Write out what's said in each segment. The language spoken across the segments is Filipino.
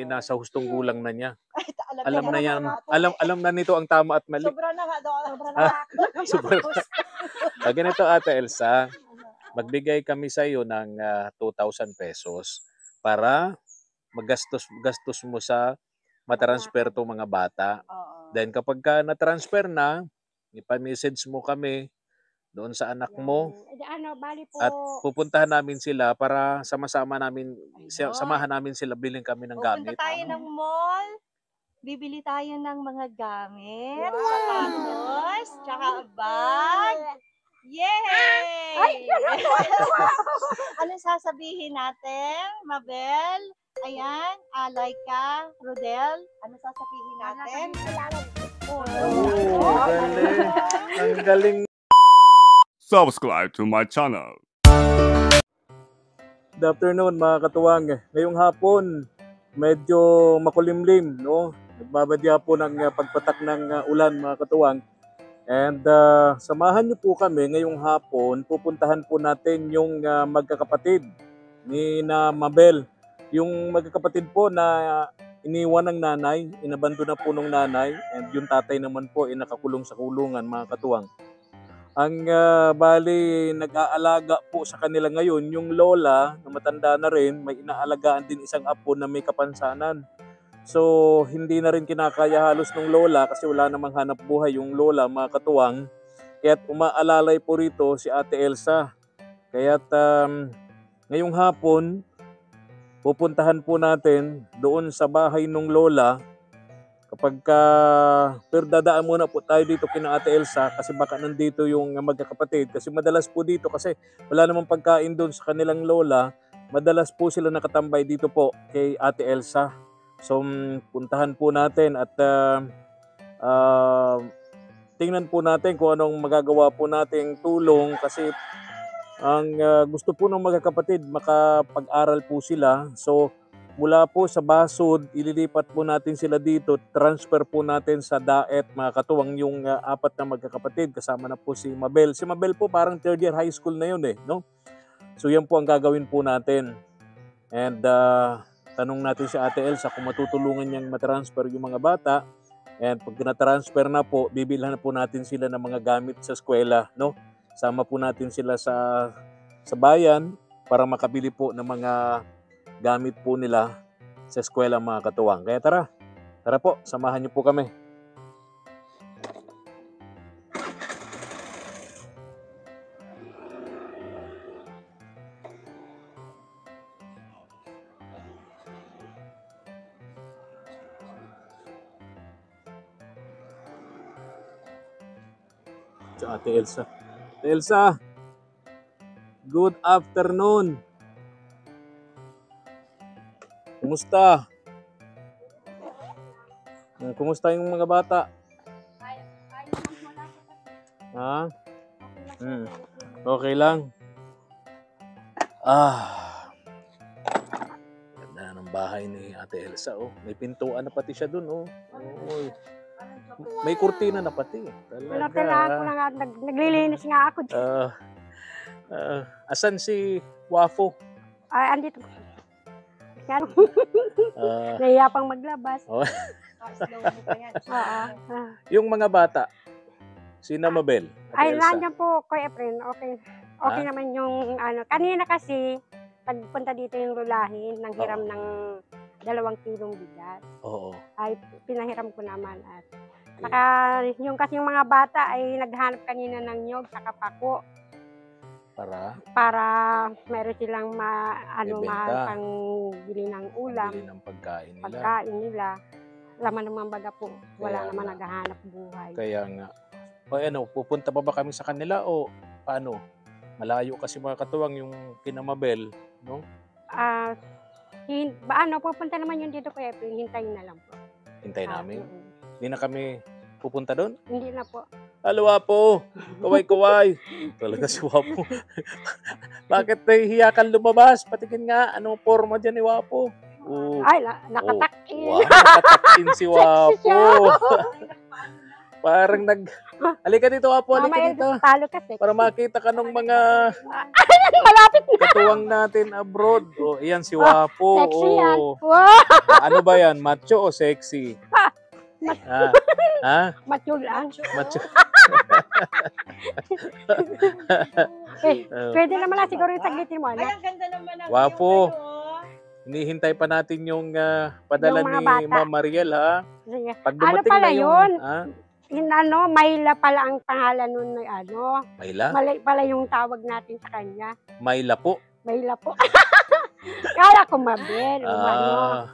nasa hustong gulang na niya. Alam na yan. Alam na nito ang tama at mali. Sobra na nga daw. Sobra na. Sobra na. Ganito, Ate Elsa, magbigay kami sa iyo ng 2,000 pesos para gastos mo sa matransfer to mga bata. Then kapag ka na-transfer na, ipa-message mo kami doon sa anak mo at pupuntahan namin sila para samahan namin sila, bilhin kami ng gamit. Pupunta tayo ng mall, bibili tayo ng mga gamit, sapatos, tsaka bag. Yay! Anong sasabihin natin, Mabel? Ayan, Laika, Rodel, ano sasabihin natin? Galing. Ang galing. Subscribe to my channel. Good afternoon mga katuwang. Ngayong hapon, medyo makulimlim, no? Nagbabadya po ng pagpatak ng ulan mga katuwang. And samahan niyo po kami ngayong hapon, pupuntahan po natin yung magkakapatid ni na Mabel. Yung magkakapatid po na iniwan ng nanay, inabando na po ng nanay, and yung tatay naman po ay nakakulong sa kulungan mga katuwang. Ang bali nag-aalaga po sa kanila ngayon, yung lola na matanda na rin, may inaalagaan din isang apo na may kapansanan. So hindi na rin kinakaya halos ng lola kasi wala namang hanap buhay yung lola mga katuwang. Kaya't umaalalay po rito si Ate Elsa. Kaya't ngayong hapon, pupuntahan po natin doon sa bahay ng lola. Pero dadaan muna po tayo dito kina Ate Elsa kasi baka nandito yung magkakapatid. Kasi madalas po dito kasi wala namang pagkain doon sa kanilang lola. Madalas po sila nakatambay dito po kay Ate Elsa. So puntahan po natin at tingnan po natin kung anong magagawa po nating tulong kasi ang gusto po ng magkakapatid makapag-aral po sila. So mula po sa Basud, ililipat po natin sila dito, transfer po natin sa Daet mga katuwang yung apat na magkakapatid kasama na po si Mabel. Si Mabel po parang third year high school na yun no? So yan po ang gagawin po natin. And tanong natin si Ate Elsa kung matutulungan niyang matransfer yung mga bata. And pag na-transfer na po, bibilhan na po natin sila ng mga gamit sa eskwela, no? Sama po natin sila sa bayan para makabili po ng mga gamit po nila sa eskwela mga katuwang. Kaya tara po, samahan niyo po kami. Sa Ate Elsa. Ate Elsa, good afternoon. Kumusta? Kumusta yung mga bata? Ha? Okay lang. Ganda ng bahay ni Ate Elsa. May pintuan na pati siya dun. May kurtina na pati. Talaga. Naglilinis nga ako. Asan si Wafo? Andito. Nahiya pang maglabas. Yung mga bata, si Mabel. Ay, nandiyan po, Kuya Efren. Okay naman yung kanina kasi pagpunta dito yung lulahin ng hiram ng 2 kilong bigas. Oo. Ay, pinahiram ko naman at saka yung mga bata ay naghanap kanina ng nyog sa pako. Para meron silang pang bili ng ulam. Bili ng pagkain nila. Laman naman baga po. Wala naman naghahanap buhay. Kaya nga. Pupunta pa ba kami sa kanila o paano? Malayo kasi mga katuwang yung kina Mabel, no? Pupunta naman yun dito Kuya Efren. Hintayin na lang po. Hintayin namin? Hindi na kami pupunta doon? Hindi na po. Halo, Wapo. Kaway-kaway. Talaga si Wapo. Bakit nahihiya kang lumabas? Patikin nga, anong forma dyan ni Wapo? Ay, nakatakin. Nakatakin si Wapo. Parang Halika dito, Apo. Halika Mamaya dito. talo ka, sexy. Para makita ka ng mga Malapit na. katuwang natin abroad. O, iyan si Wapo. Sexy yan. O, Wow! ano ba yan? Macho o sexy? Ha? Ha? Macho lang. Macho. Pwede naman na siguro yung saglitin mo. Ay, ang ganda naman ang Wapo. view ngayon. Hinihintay pa natin yung padala Yung mga ni bata. Ma'am Mariel, ha? Sige. Pag dumating pala na yung... yun? Ha? Mayla pala ang pangalan nun na Mayla? Mali pala yung tawag natin sa kanya. Mayla po. Mayla po. Kala ko Mabel. Ah,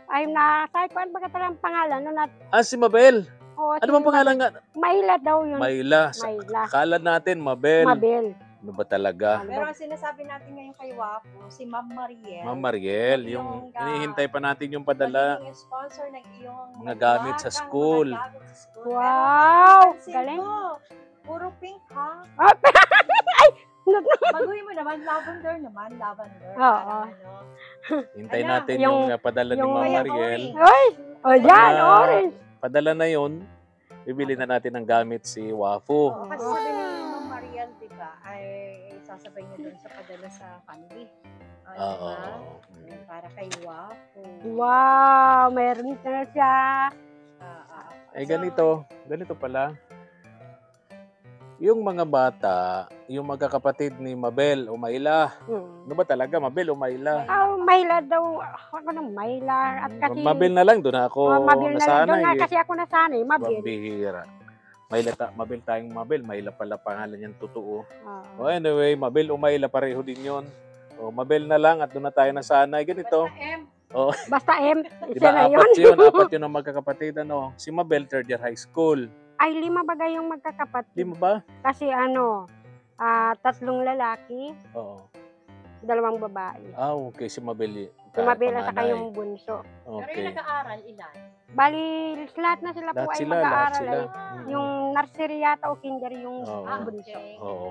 Ay, sabi ko, ano ba talagang pangalan nun? si Mabel. Oo, Ano bang pangalan nga? Mayla daw yun. Mayla. Mayla. Akala natin, Mabel. Mabel. Ano ba talaga? Pero ang sinasabi natin ngayon kay Wapo, si Ma'am Mariel. Ma'am Mariel, yung hinihintay pa natin yung padala. Magiging sponsor ng iyong Mga gamit sa bagang school. mga gamit sa school. Wow! Pero, Galing. puro pink, ha? Ah, Baguhin mo naman, lavender naman, lavender. Oo. Parang ano. Hintay Ayan, natin yung- yung padala ni yung- Ma'am Kaya Mariel. orange. Ay! O yan, Ah. orange. Padala na yun. Bibili na natin ng gamit si Wafu. Oo, kasi sabi ni Ma'am Mariel, di ba, ay sasabay niya doon sa padala sa family. Oo. Diba? Para kay Wapo. Wow! Meron na siya. Eh ganito pala. Yung mga bata, yung magkakapatid ni Mabel o Mayla. Ano ba talaga, Mabel o Mayla? Mayla daw. Ako ng Mayla. At kasi... Mabel na lang, doon ako Mabel na lang. Doon nasanay. nga kasi ako nasanay. Mabel. Bihira. Mabel tayong Mabel. Mayla pala pangalan yan totoo. Oo. O anyway, Mabel o Mayla, pareho din yun. O Mabel na lang at doon na tayo nasanay. Ganito. Basta M. O, Basta M. di Isa ba, na apat yun. yun. Apat yun ang magkakapatid. Ano? Si Mabel, third year high school. Ay, 5 bagay yung magkakapatid. Di mo ba? Kasi 3 lalaki, Oo. 2 babae. Okay. Si Mabel. Si Mabel at saka panganay. yung bunso. Pero yung Okay. nag-aaral, ilan? Bali, lahat na sila po Lahat ay sila, lahat mag-aaral. sila. Ay, yung nursery yata o kinder yung Oo. bunso. Okay. Oo.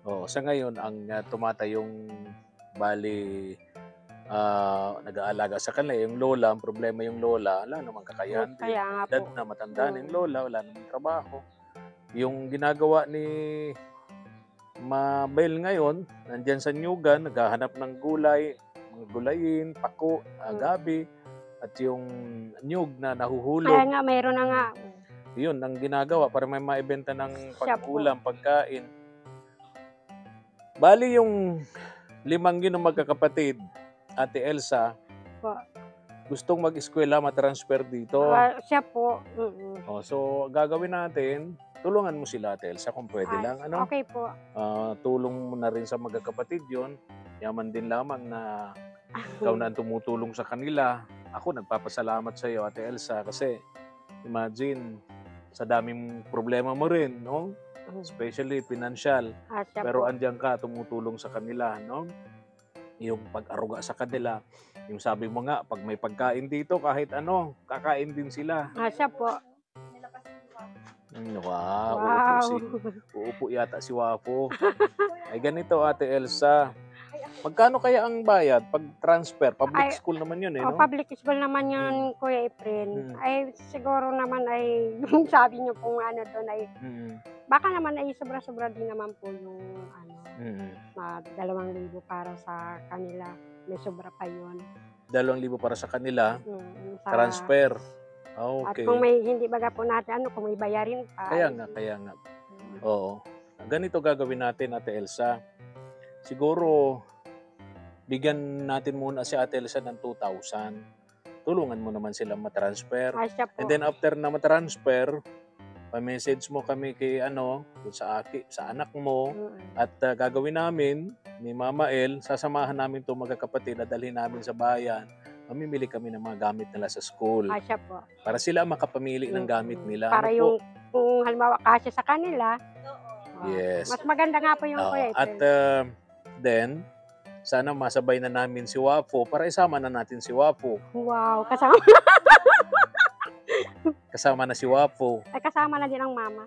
Oo. Sa ngayon, ang tumatayong bali nag-aalaga sa kanila, yung lola, ang problema yung lola, wala namang kakayahan. din. Kaya nga Dad po. na matanda na yung lola, wala namang trabaho. Yung ginagawa ni Mabel ngayon, nandyan sa Nyugan, naghahanap ng gulay, mga gulayin, pako, gabi, at yung nyug na nahuhulog. Kaya nga, mayroon na nga. Yun ang ginagawa para may maibenta ng Siya po. pag-ulam, pagkain. Bali yung 5 yun ng magkakapatid, Ate Elsa, Po. gustong mag-eskwela, matransfer dito. Siya po. So, gagawin natin, tulungan mo sila, Ate Elsa, kung pwede lang. Ano? Okay po. Tulong mo na rin sa magkakapatid yon. Yaman din lamang na ikaw na ang tumutulong sa kanila. Ako, nagpapasalamat sa iyo, Ate Elsa, kasi imagine, sa daming problema mo rin, no? Especially financial. Siya Pero po. andyan ka, tumutulong sa kanila, no? Yung pag-aruga sa kanila. Yung sabi mo nga, pag may pagkain dito, kahit ano, kakain din sila. Siya po. Wow, Wow. uupo yata si Wapo. Ay ganito, Ate Elsa. Magkano kaya ang bayad pag transfer? Public Ay, school naman yun, eh, O, no? public school naman yun, Kuya Efren. Ay, siguro naman ay, yung sabi niyo pong doon ay, Mm. baka naman ay sobra-sobra din naman po yung 2,000 para sa kanila. May sobra pa yun. para sa kanila. Sa- Transfer. At Okay. kung may hindi baga po natin, kung may bayarin pa. Kaya nga. Oo. Ganito gagawin natin, Ate Elsa. Siguro, bigyan natin muna si Ate Elsa ng 2,000. Tulungan mo naman sila matransfer. Siya po. And then after na matransfer, pa-message mo kami kay dun sa anak mo. At gagawin namin ni Mama El, sasamahan namin itong magkakapatid, dadalhin namin sa bayan. Mamimili kami ng mga gamit nila sa school. Siya po. Para sila makapamili ng gamit nila. Para Ano po? yung, kung halimbawa kasya sa kanila, Yes. mas maganda nga po yung Oo. Kuya At Efren. then, sana masabay na namin si Wapo para isama na natin si Wapo. Wow, kasama, Kasama na si Wapo. kasama na din ang mama.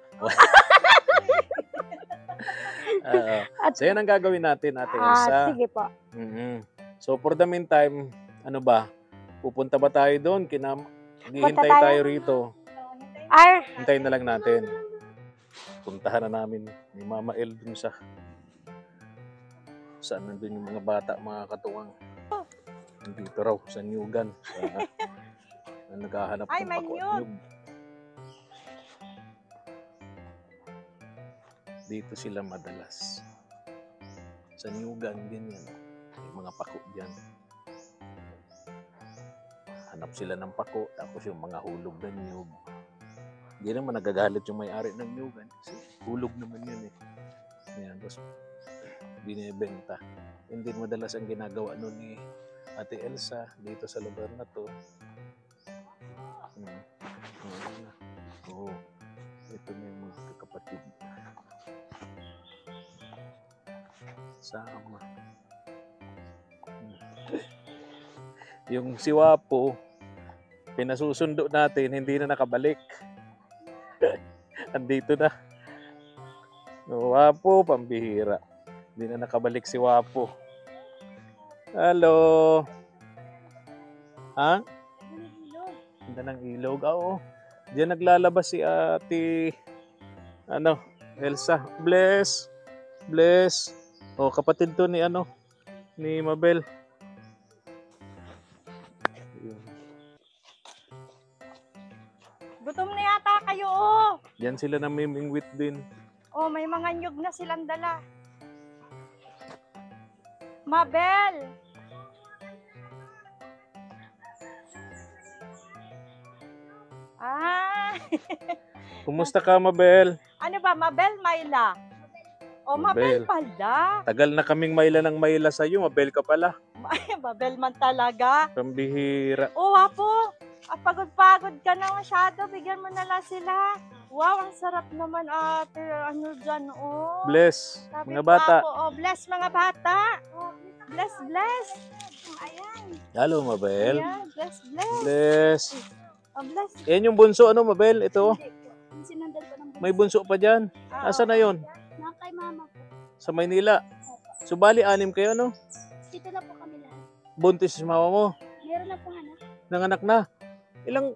So yan ang gagawin natin, Ate Elsa. Sige po. So for the meantime, ano ba? Pupunta ba tayo doon? Hihintay tayo. tayo rito. Ay, Hintayin na lang natin. Puntahan na namin ni Mama El dun sa saan nandun yung mga bata, mga katuwang. Dito raw sa Nyugan. Na naghahanap Ay, ng may pako at nyug. nyug. Dito sila madalas. Sa Nyugan din yan. May mga pako dyan. Hanap sila ng pako, tapos yung mga hulog ng nyug. Hindi naman nagagalit yung may-ari ng nyugan kasi hulog naman yun eh. Yan, tapos binibenta. Hindi madalas ang ginagawa nun ni Ate Elsa dito sa lugar na to. Oo. Ito na yung mga kakapatid. Sama. Yung si Wapo, pinasusundo natin, hindi na nakabalik. Andito na. Wapo, pambihira. Hindi na nakabalik si Wapo. Hello. Ha? Ganda ng ilog. Oo. Diyan naglalabas si Ate Elsa. Bless. Bless. Oh, kapatid to ni ni Mabel. Gutom na yata kayo, oh. Diyan sila namimingwit din. Oh, may mga nyug na silang dala. Mabel! Ah! Kumusta ka, Mabel? Ano ba, Mabel, Mayla? Oh, Mabel Mabel. pala. Tagal na kaming Mayla ng Mayla sa'yo. Mabel ka pala. Ay, Mabel man talaga. Pambihira. Oh, Wapo. Pagod-pagod ka na masyado. Bigyan mo na lang sila. Wow, ang sarap naman, ate. Ano dyan, oh. Bless. Sabi Mga ko, bata. Wapo, oh, bless mga bata. Bless, bless. Ayan. Hello, Mabel. Ayan, bless, bless. Bless. Oh, bless. Yan yung bunso, Mabel? Ito. Sinundan ko ng May bunso pa dyan. Asa na yon? Kay mama ko. Sa Maynila. So, bali, 6 kayo, no? Dito na po kami lahat. Buntis si mama mo. Meron na po anak. Nanganak na. Ilang,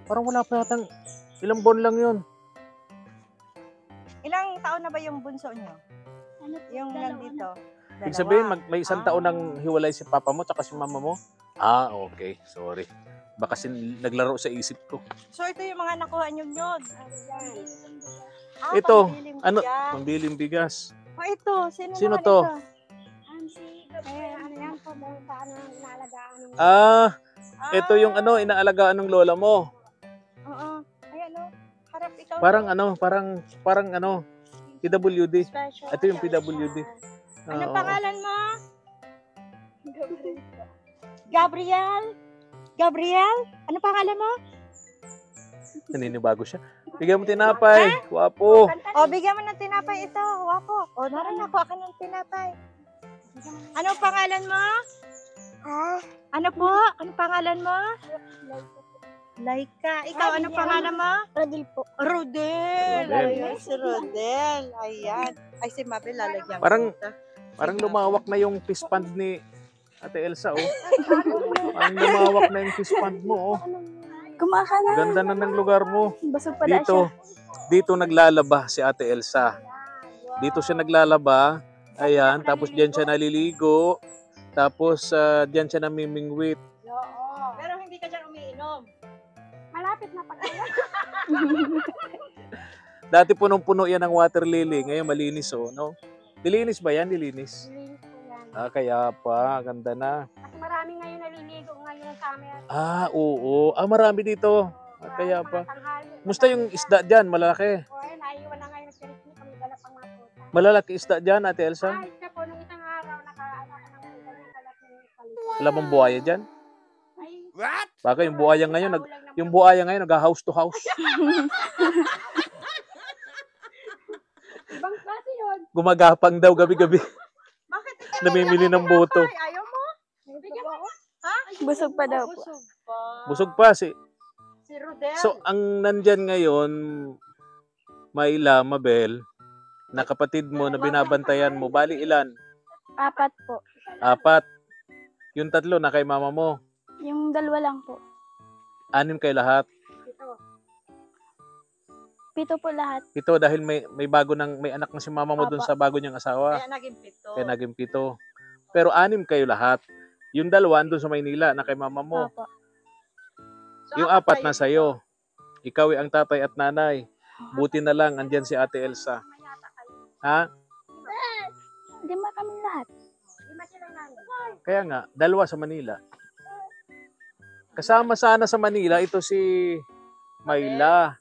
parang wala pa yatang, ilang buwan lang yun. Ilang taon na ba yung bunso nyo? Ano po, Yung nandito? Ibig sabihin, may isang taon nang hiwalay si papa mo tsaka si mama mo? Ah, okay. Sorry. Baka naglaro sa isip ko. So, ito yung mga nakuha nyo nyog. Ito, pambiling ano? bigas. Pambiling bigas. Oh, ito. Sino Sino naman to? ito? Ano yan po, sa inaalagaan ng... Ito yung inaalagaan ng lola mo. Oo. Ayan, oh. Harap ikaw. Parang PWD. Special. Ito yung PWD. Ano Oo. pangalan mo? Gabriel? Gabriel? Ano pangalan mo? Naninibago siya. Bigyan mo tinapay. Wapo. O, bigyan mo ng tinapay ito. Wapo. O, narin ako ng tinapay. Ano pangalan mo? Ano po? Ano pangalan mo? Laika. Ikaw, ano pangalan mo? Rodel po. Rodel. Rodel. Ayan, si Rodel. Ayan. Ay, si Mabel, lalagyan Parang- ko ito. Parang lumawak na yung fish pond ni Ate Elsa, oh. Parang lumawak na yung fish pond mo, oh. Kumaka na. Ganda na ng lugar mo. Busog pala siya. Dito naglalaba si Ate Elsa. Dito siya naglalaba. Ayan, tapos diyan siya naliligo. Tapos diyan siya namimingwit. Pero hindi ka dyan umiinom. Malapit na pag Dati punong-puno yan ng water lily. Ngayon malinis, oh, no? Dilinis ba yan? Dilinis. Linis po yan. Kaya pa. Ganda na. Kasi marami ngayon naliligo ngayon sa summer. Oo. Marami dito. Kaya Mga pa. tanghali. Musta yung isda dyan? Malalaki. O ayun, naiiwan na ngayon sa picnic kami dala pang mga puta. Malalaki isda dyan, Ate Elsa? Ay, siya po, nung isang araw, naka-anak ng ganyan kalaki ng kalit. Wala bang buhaya dyan? Ay, Baka yung buhaya ngayon, nag-house to house. ibang klase yun. Gumagapang daw gabi-gabi. Bakit ikaw Namimili ng boto. Ayaw mo? Bigyan mo ako. Ha? Busog pa daw po. Busog pa. Busog pa si. Si Rodel. So, ang nandyan ngayon, Mayla, Mabel, na kapatid mo na binabantayan mo, bali ilan? 4 po. 4. Yung 3 na kay mama mo. Yung 2 lang po. 6 kayo lahat. Ito. 7 po lahat. 7 dahil may may anak na si mama mo doon Opo. sa bago niyang asawa. Kaya naging 7. Kaya naging 7. Pero 6 kayo lahat. Yung 2 andun sa Maynila na kay mama mo. Opo. So, Yung 4 na sa'yo. Ikaw ay ang tatay at nanay. Buti na lang andyan si Ate Elsa. Ha? Hindi ba kami lahat? Kaya nga, 2 sa Manila. Kasama sana sa Manila ito si Mayla.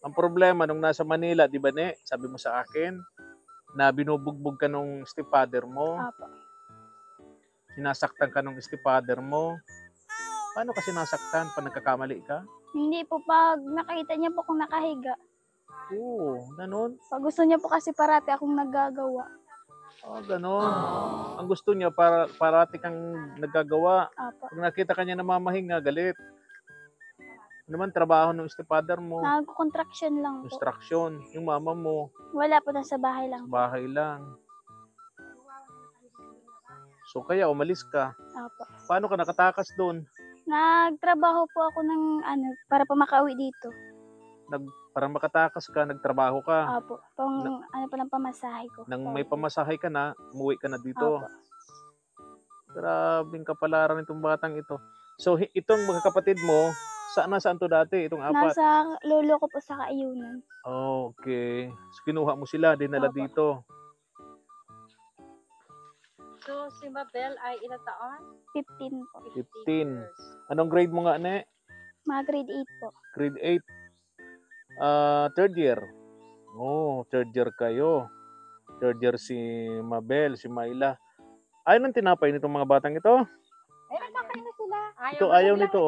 Ang problema nung nasa Manila, di ba ne? Sabi mo sa akin na binubugbog ka nung stepfather mo. Opo. Sinasaktan ka nung stepfather mo. Paano ka sinasaktan pag nagkakamali ka? Hindi po, pag nakita niya po kung nakahiga. Oo, ganun. Pag gusto niya po kasi parati akong naggagawa. Oh, ganun. Ang gusto niya parati kang nagagawa. Opo. Pag nakita ka niya namamahinga, galit. Ano naman trabaho ng stepfather mo? Nag-contraction lang po. Instruction. Yung mama mo, Wala po, nasa bahay lang. bahay lang. So kaya umalis ka. Opo. Paano ka nakatakas doon? Nagtrabaho po ako ng para po makauwi dito. Para makatakas ka, nagtrabaho ka. Opo. Pang po ng pamasahe ko. Nang may pamasahe ka na, umuwi ka na dito. Opo. Grabing kapalaran itong batang ito. So itong mga kapatid mo, saan to dati? Itong 4? Nasa lolo ko po sa Kaayunan. Okay. So kinuha mo sila, dinala Opo. dito. So, si Mabel ay ilang taon? 15 po. 15. Anong grade mo nga, ne? Mga grade 8 po. Grade 8. Third year. Oh, third year kayo. Third year si Mabel, si Mayla. Ayaw ng tinapay nitong mga batang ito? Ay, nagkakain na sila. Ito, ayaw nito.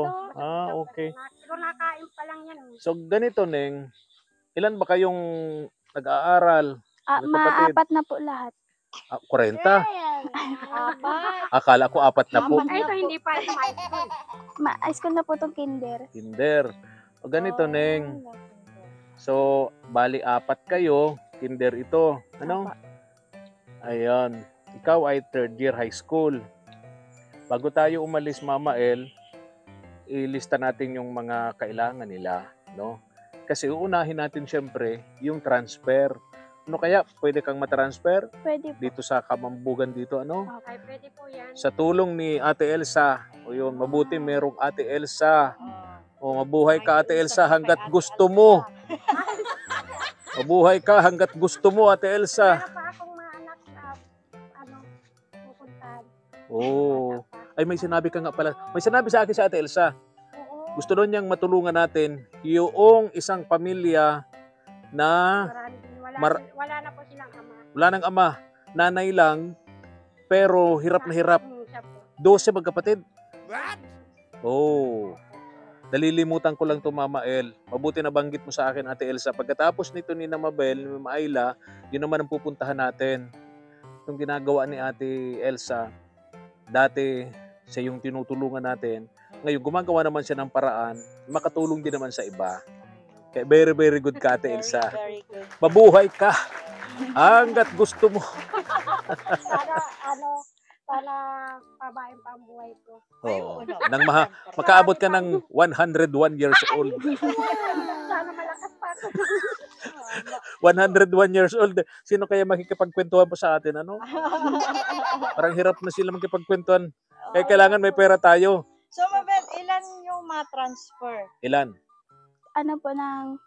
Okay. Siguro nakain pa lang yan. So, ganito, Neng. Ilan ba kayong nag-aaral? Mga kapatid? Maapat na po lahat. 40? Apat. Akala ko 4 na po. Ay, ito hindi pa sa high school. High school na po itong kinder. Kinder. O ganito, Neng. So, bali 4 kayo. Kinder ito. Ano? Ayan. Ikaw ay third year high school. Bago tayo umalis, Mama El, ilista natin yung mga kailangan nila, no? Kasi uunahin natin syempre yung transfer. Ano kaya? Pwede kang matransfer Pwede po. dito sa Kamambugan dito, ano? Ay, pwede po yan. Sa tulong ni Ate Elsa. O yun, mabuti merong Ate Elsa. O mabuhay ka, Ate Elsa, hanggat gusto mo. Mabuhay ka hanggat gusto mo, Ate Elsa. Meron pa akong mga anak na, pupuntahan. Oh. Ay, may sinabi ka nga pala. May sinabi sa akin si Ate Elsa. Oo. Gusto doon niyang matulungan natin yung isang pamilya na Wala na po silang ama. wala nang ama, nanay lang, pero hirap na hirap. Siya po. 12 magkapatid. Oh. Dalilimutan ko lang to, Mama El. Mabuti na banggit mo sa akin, Ate Elsa. Pagkatapos nito ni Mabel, ni Mayla, yun naman ang pupuntahan natin. Itong ginagawa ni Ate Elsa, dati siya yung tinutulungan natin. Ngayon, gumagawa naman siya ng paraan, makatulong din naman sa iba. Kaya very, very good ka, Ate Elsa. Very good. Mabuhay ka hanggat gusto mo. Sana pabain pa ang buhay ko. Oh, nang makaabot ka ng 101 years old. Sana malakas pa ako. 101 years old. Sino kaya makikipagkwentuhan pa sa atin, ano? Parang hirap na sila makipagkwentuhan. Kaya kailangan may pera tayo. So, Mabel, ilan yung transfer? Ilan? Ano po ng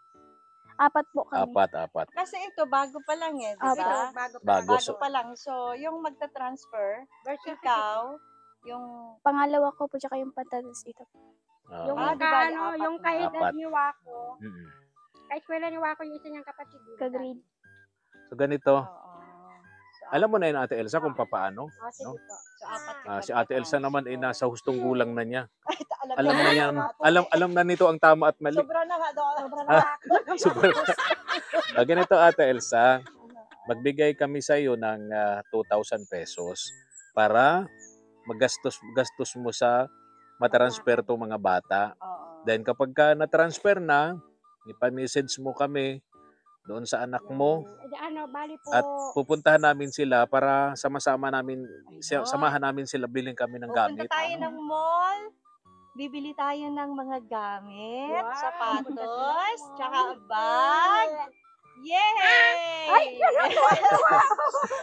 4 po kami. 4. Kasi ito, bago pa lang eh, di Opo. ba? Bago pa. Bago. Bago pa lang. So, yung magta-transfer, ikaw, yung... Pangalawa ko po tsaka yung patatas ito. Yung Ah, di ba, apat yung na. kahit Apat. ni Wako, Mm-mm. kahit wala ni Wako yung isa niyang kapatid. Ka-grade. So ganito, Oo. So, alam mo na yun, Ate Elsa, kung papaano. O, sige No? po. So, apat Si Ate Elsa naman ay nasa hustong gulang na niya. alam Alam na yan. Alam na nito ang tama at mali. Sobra na nga doon. Sobra na Ah, Super. Ganito, Ate Elsa, magbigay kami sa iyo ng 2,000 pesos para gastos mo sa matransfer to mga bata. Oo. Then kapag ka na-transfer na, ipa-message mo kami doon sa anak mo Bali po. at pupuntahan namin sila para sama-sama namin, Ayun. samahan namin sila, bilhin kami ng Pupunta gamit. tayo ng mall. bibili tayo ng mga gamit, Wow, sapatos, maganda. tsaka bag. Yay!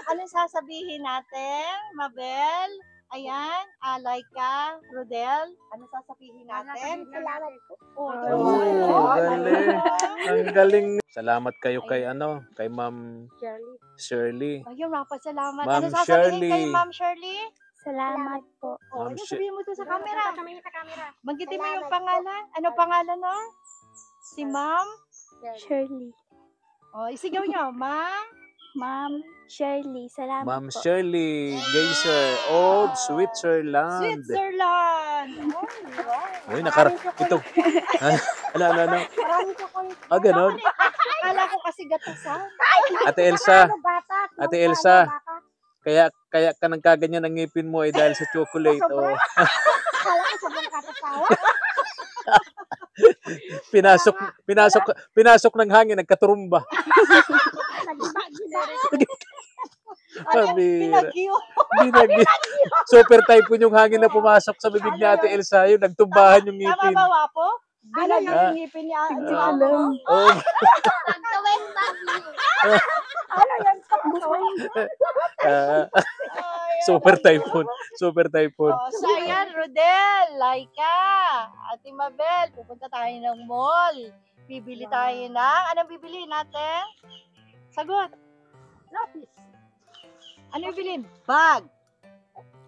Anong sasabihin natin, Mabel? Ayan, Laika, Rodel, ano sasabihin natin? Salamat po. Oh, Oh, galing. Ang galing. Salamat kayo kay kay Ma'am Shirley. Shirley. Ayun, mapasalamat. Ma'am Ano sasabihin Shirley. kay Ma'am Shirley? Salamat po. Oh, Ma'am ano Shir- sabihin mo to sa camera? Kami sa camera. Banggitin mo yung pangalan. Ano pangalan no? Si Ma'am? Shirley. Oh, isigaw niyo, Ma'am. Ma'am Shirley, salamat Ma'am po. Shirley Geyser, Old Switzerland. Switzerland. Oh, wow. Uy, ito. Ano? Maraming chocolate. Ganon. Akala ko kasi gatasan. Ate Elsa, Bata. Ate Elsa. Kaya ka nagkaganyan ang ngipin mo ay dahil sa chocolate. Oh. Kala ko sobrang katasawa. Pinasok ng hangin, nagkaturumba. Pabira. Pinagyo. Binagi. Super typhoon yung hangin na pumasok sa bibig ni Ate Elsa. Yung nagtumbahan yung Tama ngipin. ba, Wapo? Binagyo Ah. yung ngipin niya. Hindi ko alam. Oh. Ano yan? Ah, super typhoon. Super typhoon. Oh, so ayan, Rodel, Laika, Ate Mabel, pupunta tayo ng mall. Bibili tayo ng, anong bibili natin? Sagot. Lapis. Ano bibilin? Bag.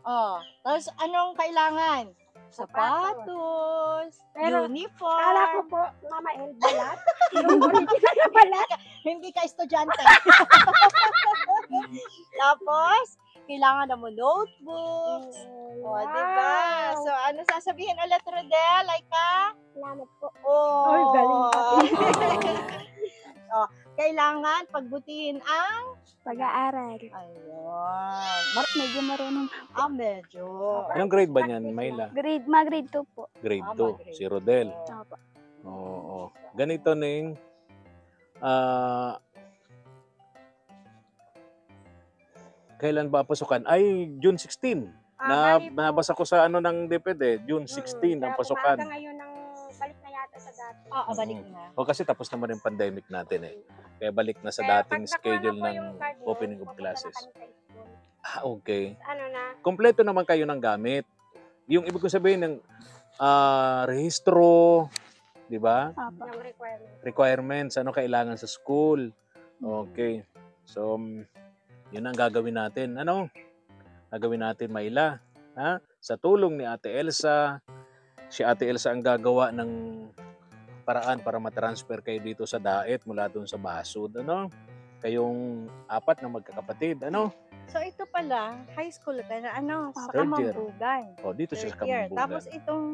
Oh, tapos anong kailangan? Sapatos, Pero, uniform. Kala ko po, Mama El, balat. Yung original na balat. Hindi ka estudyante. Tapos, kailangan na mo notebooks. O, diba? So, ano sasabihin ulit, Rodel? Laika? Salamat po. Oh. Ay, galing Oh, kailangan pagbutihin ang Pag-aaral. ayun. Medyo marunong. Medyo. Anong grade ba niyan, Mayla? Grade 2 po. Grade Grade 2. Si Rodel. Opo. Oo. Ganito ning kailan ba pasukan? Ay, June 16. Nabasa ko sa ng DepEd June 16 ang pasukan. Kaya ngayon ng balik na yata sa dati. Oo, balik na. O kasi tapos naman yung pandemic natin Kaya balik na sa Kaya dating pag nakuha schedule na po ng yung card niyo, opening of pupunta na classes. kami sa school. Okay. Ano na? Kompleto naman kayo ng gamit. Yung ibig ko sabihin ng rehistro, di ba? Opo. Yung requirement. Requirements, ano kailangan sa school. Okay. So, yun ang gagawin natin. Ano? Gagawin natin, Mayla. Ha? Sa tulong ni Ate Elsa, si Ate Elsa ang gagawa ng paraan para matransfer kayo dito sa Daet mula doon sa Basud. Ano? Kayong 4 na magkakapatid. Ano? So, ito pala, high school ka na, sa Third year. Kamambugan. O, dito siya sa Third year. Kamambugan. Tapos itong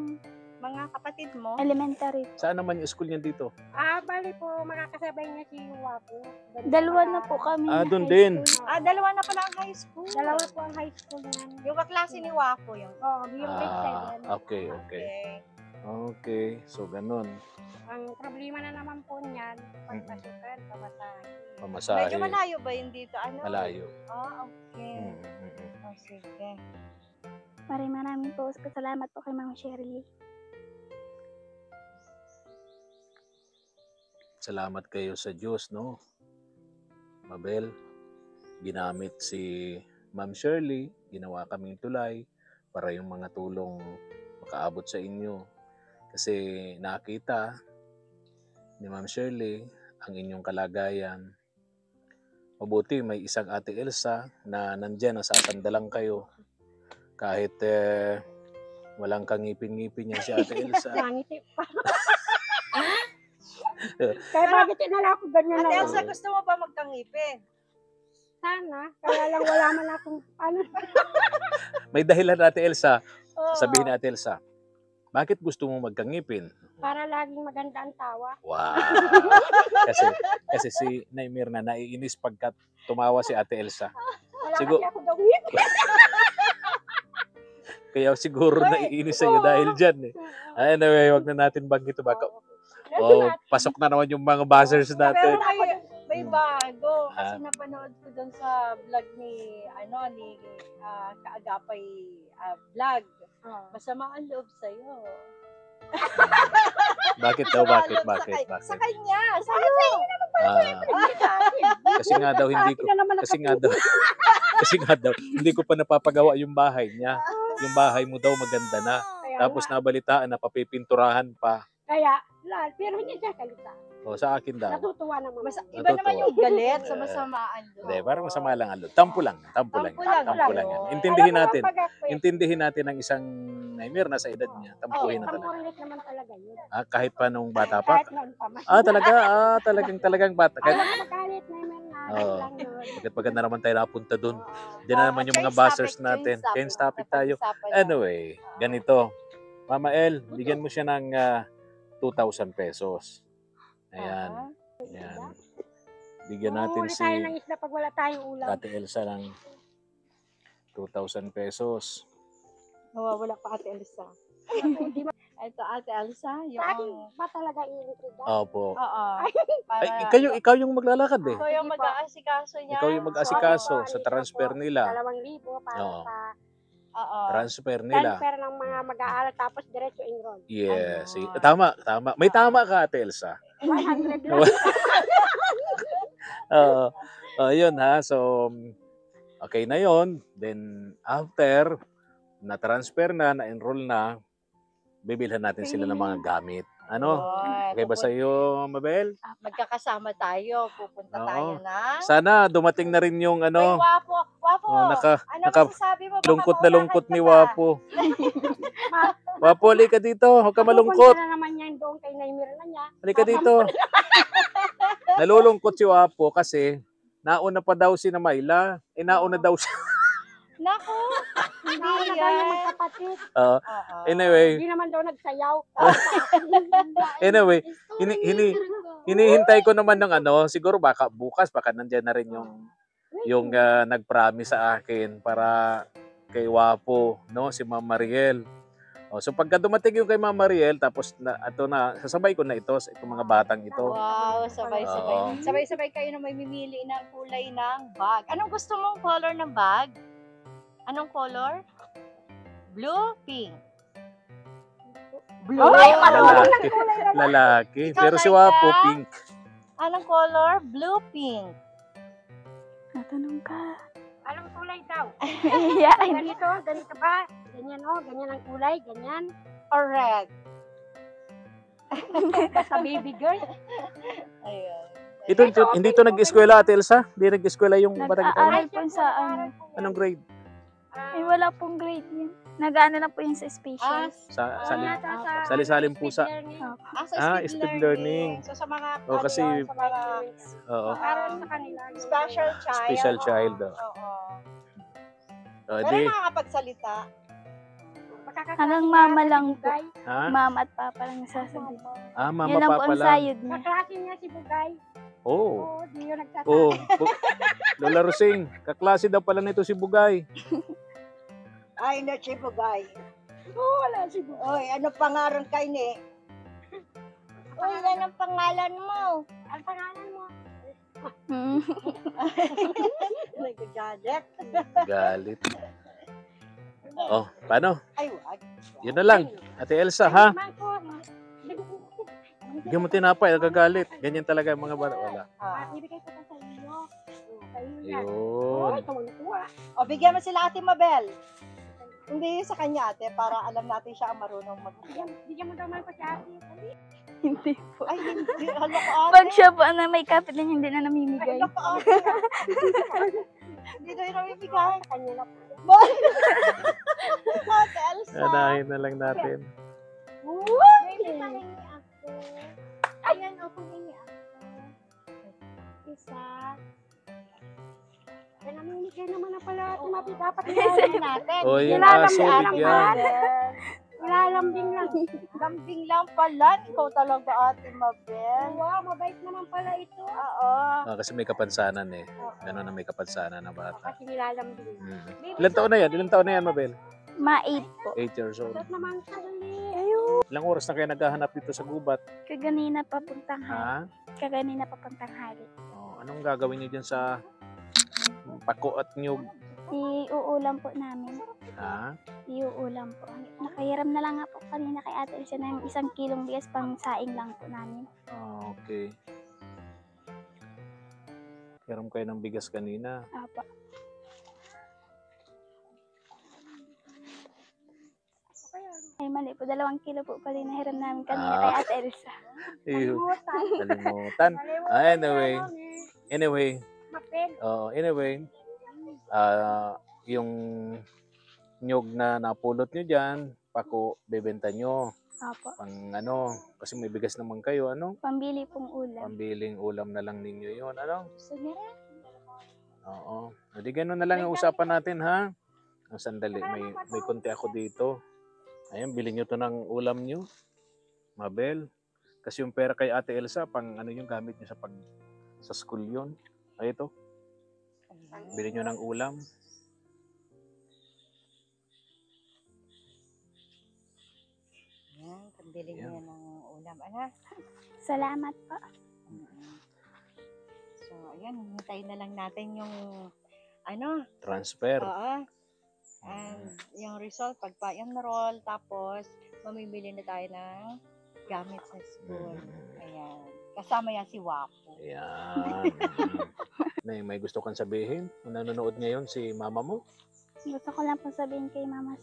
mga kapatid mo, Elementary. Saan naman yung school niya dito? Bali po, makakasabay niya si Wapo. Dalawa na po kami. Doon high din. school. dalawa na pala ang high school. Dalawa po ang high school niyan. Yung kaklase ni Wapo yung. Oo, yung grade 7. Okay. Okay. So, ganun. Ang problema na naman po niyan, pagpasukan, pamasahe. Pamasahe. Medyo malayo ba yun dito? Malayo. Okay. Oh, sige. Maraming po. Salamat po kay Ma'am Shirley. Salamat kayo sa Diyos, no? Mabel, ginamit si Ma'am Shirley, ginawa kaming tulay para yung mga tulong makaabot sa inyo. Kasi nakita ni Ma'am Shirley ang inyong kalagayan. Mabuti may isang Ate Elsa na nandyan, nasasandalang kayo. Kahit walang kangipin-ngipin niya si Ate Elsa. Nangiti pa. Kaya bakit inala ako ganyan Ate na Elsa, gusto mo ba magkangipin? sana. Kaya lang wala man akong May dahilan, Ate Elsa. Oo. Sabihin ni Ate Elsa, bakit gusto mong magkangipin? para laging maganda ang tawa. Wow! kasi si Naimir na naiinis pagkat tumawa si Ate Elsa. Wala Sigur- kasi ako gawin. Kaya siguro naiinis sa'yo dahil dyan Anyway, wag na natin banggit ito. Baka, pasok na naman yung mga buzzers Pero natin. may bago. Kasi Ah. napanood ko doon sa vlog ni Kaagapay vlog. Masama ang loob sa'yo. Bakit daw? Bakit? Sa kanya, sa'yo. Kasi nga daw hindi ko kasi nga daw hindi ko pa napapagawa yung bahay niya. Yung bahay mo daw maganda na. Tapos nabalitaan na papipinturahan pa. Kaya, pero hindi siya salita. O sa akin daw. Natutuwa naman. Iba naman yung galit sa masamaan doon. Hindi, parang masama lang ang loob. Tampo lang yan. Intindihin natin ang isang Naimir na sa edad niya. Tampuhin na talaga. Pangkulit naman talaga yun. Kahit pa nung bata pa. Kahit noon pa man. Talagang bata. Alam Kahit, mo magalit na yun na. Oo. Lang yun. Bakit na naman tayo napunta dun? Diyan na naman yung mga buzzers natin. Can't stop it tayo. Anyway, ganito. Mama El, bigyan mo siya ng 2,000 pesos. Ayan. Ayan. Bigyan natin Uuwi si tayo ng isla pag wala tayong ulam. Ate Elsa ng 2,000 pesos. Nawawala pa Ate Elsa. Ito Ate Elsa, Sa akin ba talaga iintriga? Opo. Oo. Ay, ikaw yung maglalakad eh. Ikaw yung mag-aasikaso niya. Ikaw yung mag-asikaso Oo, sa transfer nila. 2,000 para Oo. sa Oo. Transfer nila. transfer ng mga mag-aaral tapos diretso enroll. Yes. Ano? Tama. May tama ka, Ate Elsa. 100 lang. Yun ha. So, okay na yun. Then, after, na-transfer na-enroll na, bibilhan natin sila ng mga gamit. Ano? Okay ba sa iyo, Mabel? Magkakasama tayo. Pupunta Oo. tayo na. Sana dumating na rin yung Ay, ano, Wapo. Ano masasabi mo? Baka lungkot na maunahan lungkot ka ni pa. Wapo. Wapo, halika dito. Huwag ka malungkot. Pupunta na naman yan doon kay Naimir na niya. Halika dito. Nalulungkot si Wapo kasi nauna pa daw si Namayla. Nauna daw siya. Naku. Hindi Nauna daw yung yan. magkapatid. Oo. Anyway, Hindi naman daw nagsayaw. Anyway, hinihintay ko naman ng siguro baka bukas, baka nandiyan na rin yung nag-promise sa akin para kay Wapo, no, si Ma'am Mariel. So pagka dumating yung kay Ma'am Mariel, tapos sasabay ko na ito sa itong mga batang ito. Wow, sabay-sabay. Oo. Sabay-sabay kayo na may mimili ng kulay ng bag. Anong gusto mong color ng bag? Anong color? Blue, pink. Blue. Ay, Lalaki. Ikaw, Pero si Laika? Wapo, pink. Anong color? Blue, pink. Natanong ka. Anong kulay daw? Yan. Ganito ba? Ganyan ganyan ang kulay, ganyan. Or red? Sa baby girl. Ayun. Hindi to nag-eskwela, Ate Elsa? Hindi nag-eskwela yung batang ito? Nag-aaral po sa ano. Anong grade? Ay, wala pong grade yun. Nag-ano na po yun sa special. Sali-saling pusa. Speed speed learning. So sa mga, Kasi, sa mga oo. Para sa kanila. special child. Special child. Oo. O, Pero di, nakakapagsalita. Hanggang mama lang po. ha? Mama at papa lang nasasabi. Mama, Yun lang po papa ang lang. sayod niya. Kaklase niya si Bugay. Oo. Di yun nagsasabi. Oh, Lola Rosing, kaklase daw pala nito si Bugay. Ay, na si Bugay. Wala si Bugay. Oy, ano pangaran kay ni? Uy, yan ang pangalan mo. Ang pangalan mo? Hmm. Nagagalit. Galit. Oh, paano? Ay, wag. Yun na lang. Ate Elsa, ha? Man ko. Bigyan mo tinapay, nagagalit. Ganyan talaga yung mga bata. Wala. Ibigay ko pa sa iyo. Sa iyo yan. Yun. Ay, tuwang-tuwa. O, bigyan mo sila Ate Mabel. Hindi sa kanya, ate, para alam natin siya ang marunong mag-bigyan. Bigyan mo daw man ko si ate. Hindi po. Ay, hindi. Hala ko, ate. Pag siya po na may kapit din, hindi na namimigay. Hala ko, ate. Hindi na yun namibigay. Kanya na po. Ate Elsa. Anahin na lang natin. Baby, pahingi ako. Ayan, o, pahingi ako. Isa. Ay, namimigay naman na pala. Tumabi dapat nilalambing natin. O, yung Nilalambing aso, lang bigyan. Nilalambing lang. Lambing lang pala. Ikaw talaga, Ate Mabel. Wow, mabait naman pala ito. Oo. Kasi may kapansanan eh. Gano'n na may kapansanan na bata. Kasi nilalambing. Ilan taon na yan? Ilan taon na yan, Mabel? Ma-8 po. 8 years old. Ba't naman sali? Ilang oras na kayo naghahanap dito sa gubat? Kaganina pa puntang hali. Ha? Kaganina pa puntang hali. Anong gagawin niyo dyan sa pako at nyug? Iuulam po namin. Ha? Yung ulam po. Nakahiram na lang nga po kanina kay Ate Elsa ng 1 kilong bigas pang saing lang po namin. Okay. Hiram kayo ng bigas kanina. Apo. Ay, mali po. 2 kilo po pala yung nahiram namin kanina kay Ate Elsa. Kalimutan. Anyway. Yung nyog na napulot nyo dyan, pako, bebenta nyo. Apo. Pang kasi may bigas naman kayo, Pambili pong ulam. Pambiling ulam na lang ninyo yun, Gusto niya rin? Oo. Hindi ganun na lang yung usapan natin, ha? Sandali, may konti ako dito. Ayun, bilhin nyo to ng ulam nyo. Mabel. Kasi yung pera kay Ate Elsa, pang yung gamit nyo sa school yun. Ay, ito. Bilhin nyo ng ulam. Yan, pambili niya ng ulam. Salamat po. So, ayan, hintayin na lang natin yung Transfer. Oo. And yung result, pagpa-enroll, tapos mamimili na tayo ng gamit sa school. Ayan. Kasama yan si Wapo. Ayan. May gusto kang sabihin? Nanonood ngayon si mama mo? Gusto ko lang po sabihin kay Mama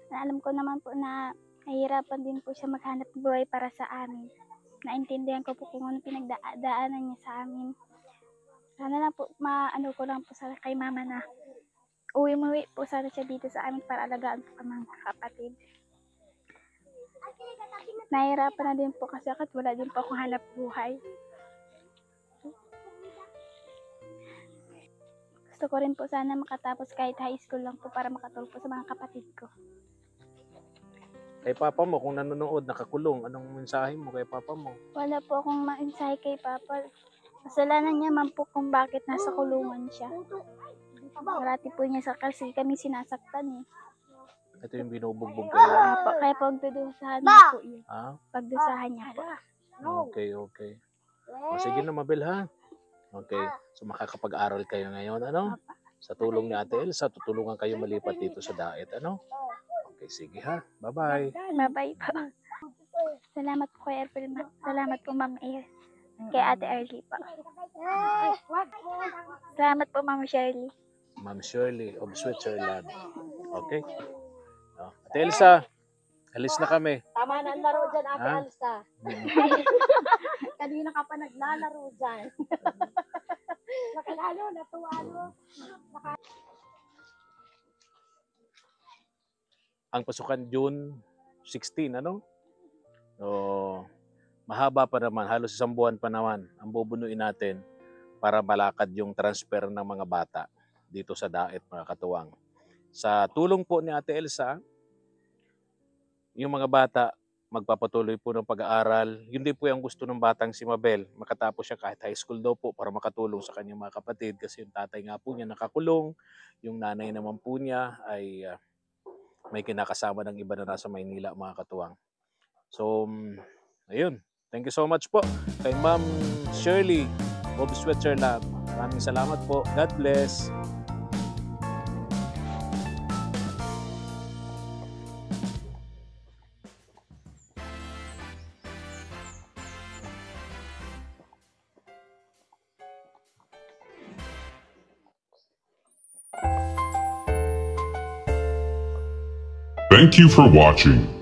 na alam ko naman po na nahihirapan din po siya maghanap buhay para sa amin. Naintindihan ko po kung ano pinagdaanan niya sa amin. Sana lang po, ko lang po sa kay Mama na uwi po sana siya dito sa amin para alagaan po kami mga kapatid. Nahihirapan na din po kasi ako at wala din po akong hanap buhay. Gusto ko rin po sana makatapos kahit high school lang po para makatulong po sa mga kapatid ko. Kay papa mo, kung nanonood, nakakulong, anong mensahe mo kay papa mo? Wala po akong mensahe kay Papa. Kasalanan niya man po kung bakit nasa kulungan siya. Parati po niya kasi kami sinasaktan eh. Ito yung binubugbog kayo. Kaya pagdudusahan niya po yun. Ha? Pagdusahan niya po. Okay. O, sige na, Mabel, ha? Okay. So, makakapag-aral kayo ngayon, Sa tulong ni Ate Elsa, tutulungan kayo malipat dito sa Daet, Okay, sige, ha? Bye-bye. Bye-bye po. Salamat po kay Erpel. Salamat po, Ma'am Air. Kay Ate Arlie po. Salamat po, Ma'am Shirley. Ma'am Shirley of Switzerland. Okay? Ate Elsa, alis na kami. Tama na ang laro dyan, Ate Elsa. Kanina ka pa naglalaro dyan. Nakalalo, natuwalo. Ang pasukan June 16, mahaba pa naman, halos 1 buwan pa naman ang bubunuin natin para malakad yung transfer ng mga bata dito sa Daet, mga katuwang. Sa tulong po ni Ate Elsa, yung mga bata magpapatuloy po ng pag-aaral. Yun din po yung gusto ng batang si Mabel. Makatapos siya kahit high school daw po para makatulong sa kanyang mga kapatid kasi yung tatay nga po niya nakakulong, yung nanay naman po niya ay may kinakasama ng iba na nasa Maynila, mga katuwang. So, ayun. Thank you so much po kay Ma'am Shirley of Switzerland. Maraming salamat po. God bless. Thank you for watching.